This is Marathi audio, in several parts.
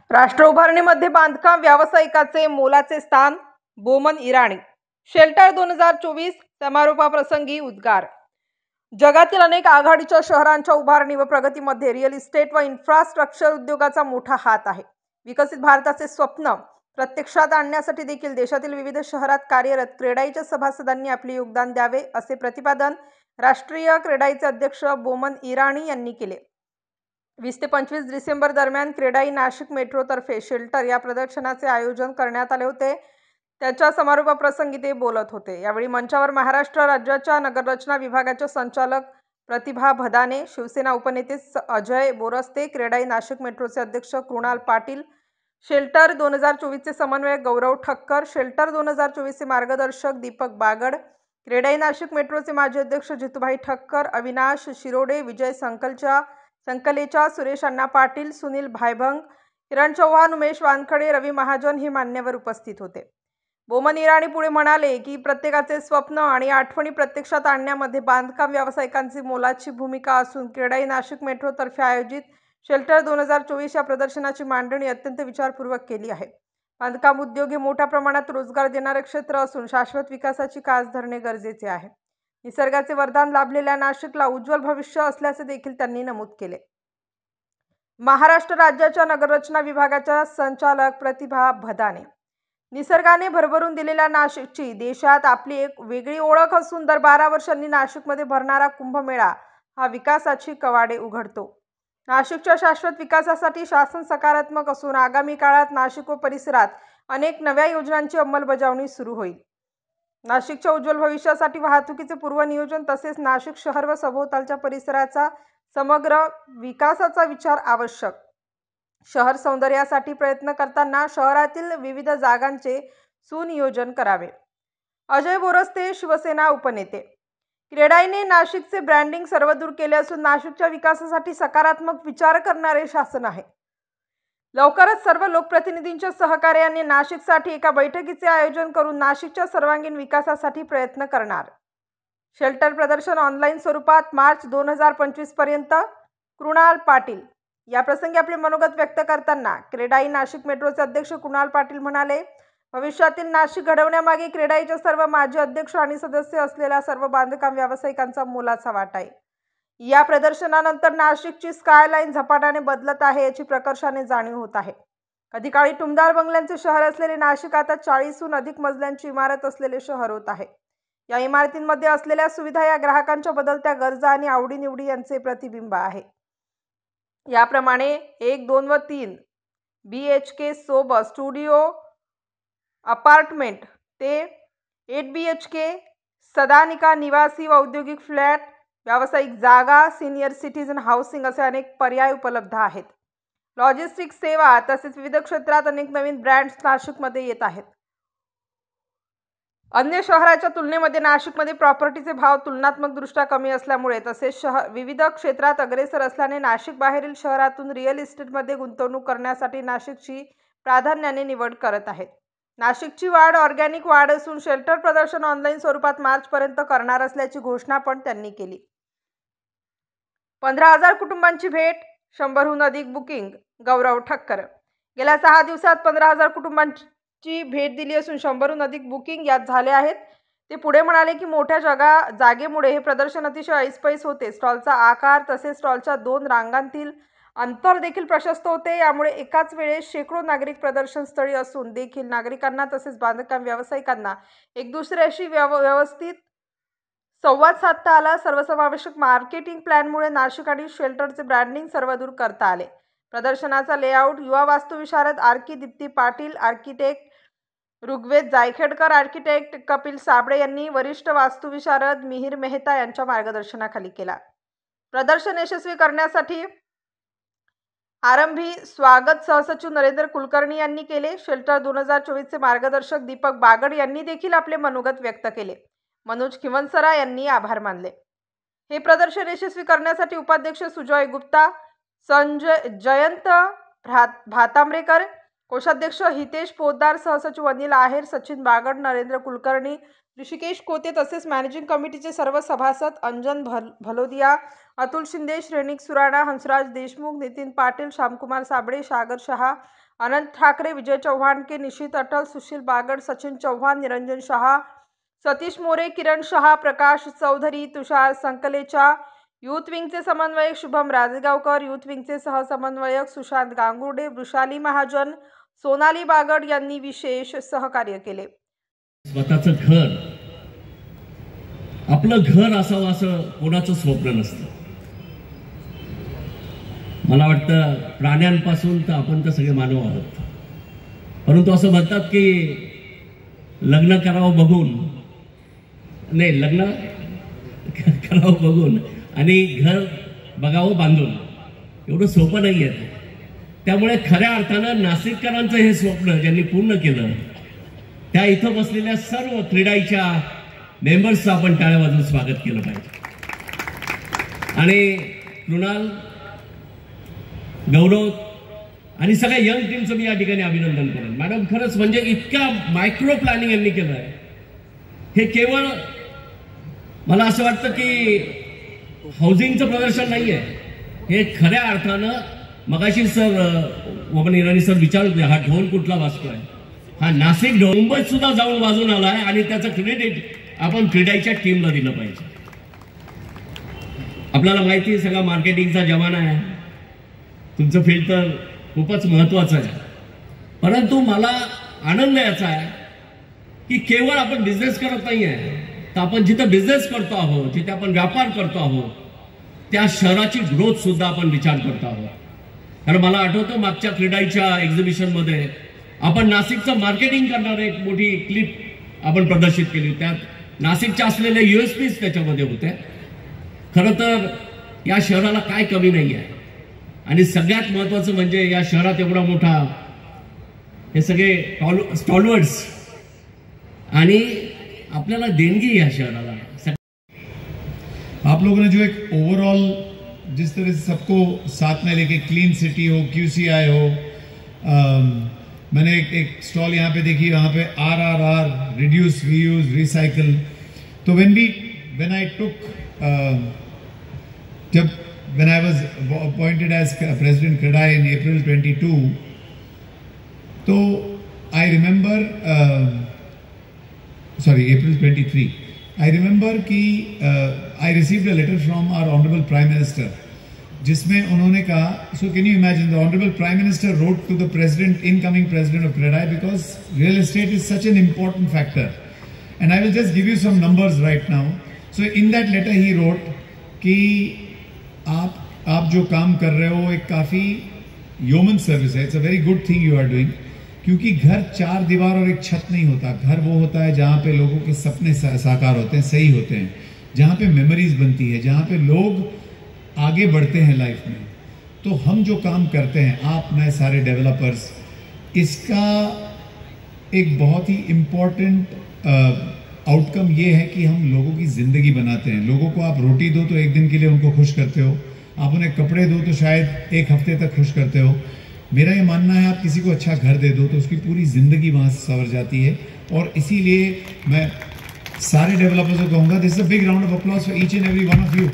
राष्ट्र उभारणीमध्ये बांधकाम व्यावसायिकाचे मोलाचे स्थान, बोमन इराणी. शेल्टर 2024 समारोपाप्रसंगी उद्गार. जगातील अनेक आघाडीच्या शहरांच्या उभारणी व प्रगतीमध्ये रिअल इस्टेट व इन्फ्रास्ट्रक्चर उद्योगाचा मोठा हात आहे. विकसित भारताचे स्वप्न प्रत्यक्षात आणण्यासाठी देखील देशातील विविध शहरात कार्यरत क्रेडाईच्या सभासदांनी आपले योगदान द्यावे, असे प्रतिपादन राष्ट्रीय क्रेडाईचे अध्यक्ष बोमन इराणी यांनी केले. 20 ते 25 डिसेंबर दरम्यान क्रेडाई नाशिक मेट्रोतर्फे शेल्टर या प्रदर्शनाचे आयोजन करण्यात आले होते. त्याच्या समारोपाप्रसंगी ते बोलत होते. यावेळी मंचावर महाराष्ट्र राज्याच्या नगररचना विभागाच्या संचालक प्रतिभा भदाने, शिवसेना उपनेते अजय बोरस्ते, क्रेडाई नाशिक मेट्रोचे अध्यक्ष कृणाल पाटील, शेल्टर 2024 चे समन्वयक गौरव ठक्कर, शेल्टर 2024 चे मार्गदर्शक दीपक बागड, क्रेडाई नाशिक मेट्रोचे माजी अध्यक्ष जितूभाई ठक्कर, अविनाश शिरोडे, विजय संकलेचा, सुरेश अण्णा पाटील, सुनील भायभंग, किरण चव्हाण, उमेश वानखडे, रवी महाजन हे मान्यवर उपस्थित होते. बोमन इराणी पुढे म्हणाले की प्रत्येकाचे स्वप्न आणि आठवणी प्रत्यक्षात आणण्यामध्ये बांधकाम व्यावसायिकांची मोलाची भूमिका असून क्रेडाई नाशिक मेट्रोतर्फे आयोजित शेल्टर 2024 या प्रदर्शनाची मांडणी अत्यंत विचारपूर्वक केली आहे. बांधकाम उद्योग हे मोठ्या प्रमाणात रोजगार देणारे क्षेत्र असून शाश्वत विकासाची कास धरणे गरजेचे आहे. निसर्गाचे वरदान लाभलेल्या नाशिकला उज्ज्वल भविष्य असल्याचे देखील त्यांनी नमूद केले. महाराष्ट्र राज्याच्या नगररचना विभागाच्या संचालक प्रतिभा भदाने. निसर्गाने भरभरून दिलेल्या नाशिकची देशात आपली एक वेगळी ओळख असून दर 12 वर्षांनी नाशिकमध्ये भरणारा कुंभमेळा हा विकासाची कवाडे उघडतो. नाशिकच्या शाश्वत विकासासाठी शासन सकारात्मक असून आगामी काळात नाशिक व परिसरात अनेक नव्या योजनांची अंमलबजावणी सुरू होईल. नाशिकच्या उज्ज्वल भविष्यासाठी वाहतुकीचे पूर्वनियोजन तसेच नाशिक शहर व सभोवतालच्या परिसराचा समग्र विकासाचा विचार आवश्यक. शहर सौंदर्यासाठी प्रयत्न करताना शहरातील विविध जागांचे सुनियोजन करावे. अजय बोरस्ते, शिवसेना उपनेते. क्रेडाईने नाशिकचे ब्रँडिंग सर्वदूर केले असून नाशिकच्या विकासासाठी सकारात्मक विचार करणारे शासन आहे. लवकरच सर्व लोकप्रतिनिधींच्या सहकार्याने नाशिकसाठी एका बैठकीचे आयोजन करून नाशिकच्या सर्वांगीण विकासासाठी प्रयत्न करणार. शेल्टर प्रदर्शन ऑनलाईन स्वरूपात मार्च 2025 पर्यंत. कृणाल पाटील. या प्रसंगी आपले मनोगत व्यक्त करताना क्रेडाई नाशिक मेट्रोचे अध्यक्ष कृणाल पाटील म्हणाले, भविष्यातील नाशिक घडवण्यामागे क्रेडाईच्या सर्व माजी अध्यक्ष आणि सदस्य असलेल्या सर्व बांधकाम व्यावसायिकांचा मोलाचा वाटा आहे. या प्रदर्शनानंतर नाशिकची स्कायलाईन झपाट्याने बदलत आहे याची प्रकर्षाने जाणीव होत आहे. कधी काळी टुमदार बंगल्यांचे शहर असलेले नाशिक आता 40हून अधिक मजल्यांची इमारत असलेले शहर होत आहे. या इमारतींमध्ये असलेल्या सुविधा या ग्राहकांच्या बदलत्या गरजा आणि आवडीनिवडी यांचे प्रतिबिंब आहे. याप्रमाणे 1, 2 व 3 BHK सोबत स्टुडिओ अपार्टमेंट ते 8 BHK सदानिका निवासी व औद्योगिक फ्लॅट, व्यावसायिक जागा, सिनियर सिटीजन हाऊसिंग असे अनेक पर्याय उपलब्ध आहेत. लॉजिस्टिक्स सेवा तसेच विविध क्षेत्रात अनेक नवीन ब्रँड्स नाशिकमध्ये येत आहेत. अन्य शहराच्या तुलनेमध्ये नाशिकमध्ये प्रॉपर्टीचे भाव तुलनात्मकदृष्ट्या कमी असल्यामुळे तसेच विविध क्षेत्रात अग्रेसर असल्याने नाशिक बाहेरील शहरातून रिअल इस्टेटमध्ये गुंतवणूक करण्यासाठी नाशिकची प्राधान्याने निवड करत आहेत. नाशिकची वाढ ऑर्गॅनिक वाढ असून शेल्टर प्रदर्शन ऑनलाईन स्वरूपात मार्चपर्यंत करणार असल्याची घोषणा पण त्यांनी केली. 15,000 कुटुंबांची भेट, 100हून अधिक बुकिंग. गौरव ठक्कर. गेल्या 6 दिवसात 15,000 कुटुंबांची भेट दिली असून 100हून अधिक बुकिंग यात झाले आहेत. ते पुढे म्हणाले की मोठ्या जागेमुळे हे प्रदर्शन अतिशय ऐसपैस होते. स्टॉलचा आकार तसेच स्टॉलच्या 2 रांगांतील अंतर देखील प्रशस्त होते. यामुळे एकाच वेळेस शेकडो नागरिक प्रदर्शन स्थळी असून देखील नागरिकांना तसेच बांधकाम व्यावसायिकांना एक दुसऱ्याशी व्यवस्थित संवाद साधता आला. सर्वसमावेशक मार्केटिंग प्लॅनमुळे नाशिक आणि शेल्टरचे ब्रँडिंग सर्वदूर करता आले. प्रदर्शनाचा लेआउट युवा वास्तुविशारद दीप्ती पाटील, आर्किटेक्ट ऋग्वेद जायखेडकर, आर्किटेक्ट कपिल साबळे यांनी वरिष्ठ वास्तुविशारद मिहिर मेहता यांच्या मार्गदर्शनाखाली केला. प्रदर्शन यशस्वी करण्यासाठी आरंभी स्वागत सहसचिव नरेंद्र कुलकर्णी यांनी केले. शेल्टर 2024 चे मार्गदर्शक दीपक बागड यांनी देखील आपले मनोगत व्यक्त केले. मनोज खिवनसरा यांनी आभार मानले. हे प्रदर्शन यशस्वी करण्यासाठी उपाध्यक्ष सुजय गुप्ता, जयंत भातांब्रेकर, कोषाध्यक्ष हितेश पोद्दार, सहसचिव अनिल आहेर, सचिन बागड, नरेंद्र कुलकर्णी, ऋषिकेश कोते तसेच मॅनेजिंग कमिटीचे सर्व सभासद अंजन भलोदिया, अतुल शिंदे, श्रेणिक सुराणा, हंसराज देशमुख, नितीन पाटील, श्यामकुमार साबळे, सागर शहा, अनंत ठाकरे, विजय चव्हाण के, निशित अटल, सुशील बागड, सचिन चव्हाण, निरंजन शहा, सतीश मोरे, किरण शहा, प्रकाश चौधरी, तुषार संकलेचा, यूथ विंगचे समन्वयक शुभम राजेगावकर, यूथ विंगचे सहसमन्वयक सुशांत गांगुर्डे, वृषाली महाजन, सोनाली बागड यांनी विशेष सहकार्य केले। स्वतःचं घर, आपलं घर असावं असं कोणाचं स्वप्न नसतं। मला वाटतं प्राण्यांपासून तर आपण तर सगळे मानव आहोत, परंतु असं म्हणतात की लग्न करावं बघून नाही, लग्न करावं बघून आणि घर बघावं बांधून एवढं सोपं नाही आहे। त्यामुळे खऱ्या अर्थानं नाशिककरांचं हे स्वप्न ज्यांनी पूर्ण केलं त्या इथं बसलेल्या सर्व क्रीडाईच्या मेंबर्सचं आपण टाळ्या वाजवून स्वागत केलं पाहिजे। आणि कृणाल, गौरव आणि सगळ्या यंग टीमचं मी या ठिकाणी अभिनंदन करेन। मॅडम, खरंच म्हणजे इतका मायक्रो प्लॅनिंग यांनी केलं आहे, हे केवळ मला असं वाटतं की हाऊसिंगचं प्रदर्शन नाही आहे, हे खऱ्या अर्थानं मगाशी सर वमन इराणी सर विचारत होते हा ढोल कुठला वाजतोय, हा नाशिक ढोल मुंबईत सुद्धा जाऊन वाजून आलाय आणि त्याचं क्रेडिट आपण क्रीडाईच्या टीमला दिलं पाहिजे। आपल्याला माहिती आहे सगळा मार्केटिंगचा जमाना आहे, तुमचं फील्ड तर खूपच महत्वाचं आहे, परंतु मला आनंद याचा आहे की केवळ आपण बिझनेस करत नाहीये, तर आपण जिथं बिझनेस करतो आहोत, जिथे आपण व्यापार करतो आहोत, त्या शहराची ग्रोथ सुद्धा आपण विचार करतो आहोत। कारण मला आठवतं मागच्या क्रीडाईच्या एक्झिबिशन मध्ये आपण नाशिकचं मार्केटिंग करणारे एक मोठी क्लिप आपण प्रदर्शित केली, त्यात नाशिकच्या असलेले यूएसपीज त्याच्यामध्ये होते। खरं तर या शहराला काय कमी नाही आहे आणि सगळ्यात महत्त्वाचं म्हणजे या शहरात एवढा मोठा हे सगळे स्टॉलवर्ड्स आणि आपल्याला देणगी या शहराला। आप लोगों ने जो एक ओवरऑल जिस तरह से सबको साथ में लेके क्लीन सिटी हो, QCI हो, मैंने एक स्टॉल यहाँ पे देखी, वहाँ पे RRR, रिड्यूस, रीयूज, रिसाइकल। तो when I took when I was appointed as President CREDAI in April 22, तो I remember April 23, I remember कि I received a letter from our Honorable Prime Minister, जिसमें उन्होंने कहा, so can you imagine, the Honorable Prime Minister wrote to the President, incoming President of CREDAI, because real estate is such an important factor. And I will just give you some numbers right now. So in that letter he wrote कि आप जो काम कर रहे हो एक काफ़ी ह्यूमन सर्विस है, it's a very good thing you are doing, क्योंकि घर चार दीवार और एक छत नहीं होता। घर वो होता है जहाँ पे लोगों के सपने साकार होते हैं, सही होते हैं, जहाँ पे मेमोरीज बनती है, जहाँ पे लोग आगे बढ़ते हैं लाइफ में। तो हम जो काम करते हैं, आप मैं सारे डेवलपर्स, इसका एक बहुत ही इम्पॉर्टेंट आउटकम ये है कि हम लोगों की ज़िंदगी बनाते हैं। लोगों को आप रोटी दो तो एक दिन के लिए उनको खुश करते हो, आप उन्हें कपड़े दो तो शायद एक हफ्ते तक खुश करते हो। मेरा ये मानना है आप किसी को अच्छा घर दे दो तो उसकी पूरी ज़िंदगी वहाँ से संवर जाती है। और इसीलिए मैं सारे डेवलपर्स को कहूँगा, this is a big round of applause for each and every one of you.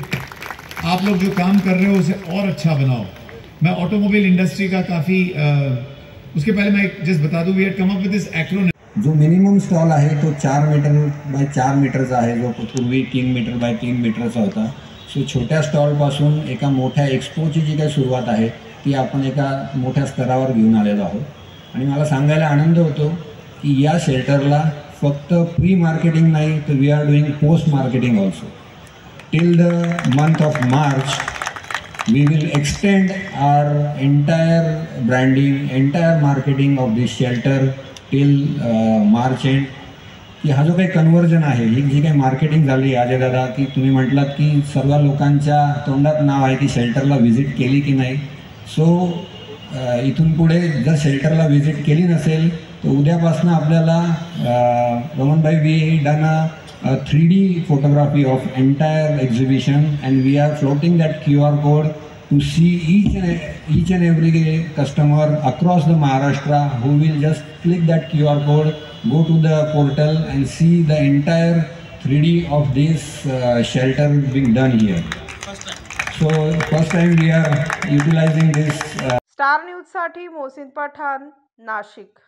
आप लोग जो काम कर रहे हो उसे और अच्छा बनाओ। मैं ऑटोमोबाइल इंडस्ट्री का काफ़ी उसके पहले मैं जस्ट बता दूँ, वी हैड कम अप विद दिस एक्रोनिम। जो मिनिमम स्टॉल आहे तो 4 मीटर बाय 4 मीटरचा आहे, जो पूर्वी 3 मीटर बाय 3 मीटरचा होता। सो छोट्या स्टॉलपासून एका मोठ्या एक्सपोची जी काही सुरुवात आहे ती आपण एका मोठ्या स्तरावर घेऊन आलेलो आहोत। आणि मला सांगायला आनंद होतो की या शेल्टरला फक्त प्री मार्केटिंग नाही तर we are doing post marketing also. Till the month of March we will extend our entire branding, entire marketing of this shelter till March end. की हा जो काही कन्वर्जन आहे, ही जी काही मार्केटिंग झाली अजय दादा, की तुम्ही म्हटलात की सर्व लोकांच्या तोंडात नाव आहे की शेल्टरला व्हिजिट केली की नाही। सो इथून पुढे जर शेल्टरला व्हिजिट केली नसेल तर उद्यापासून आपल्याला Ramanbhai we done a 3D photography of entire exhibition and we are floating that QR code to see each and every customer across the Maharashtra who will just click that QR code, go to the portal and see the entire 3D of this shelter being done here. So first time we are utilizing this. Star news साठी मोहसिन पठाण, नाशिक.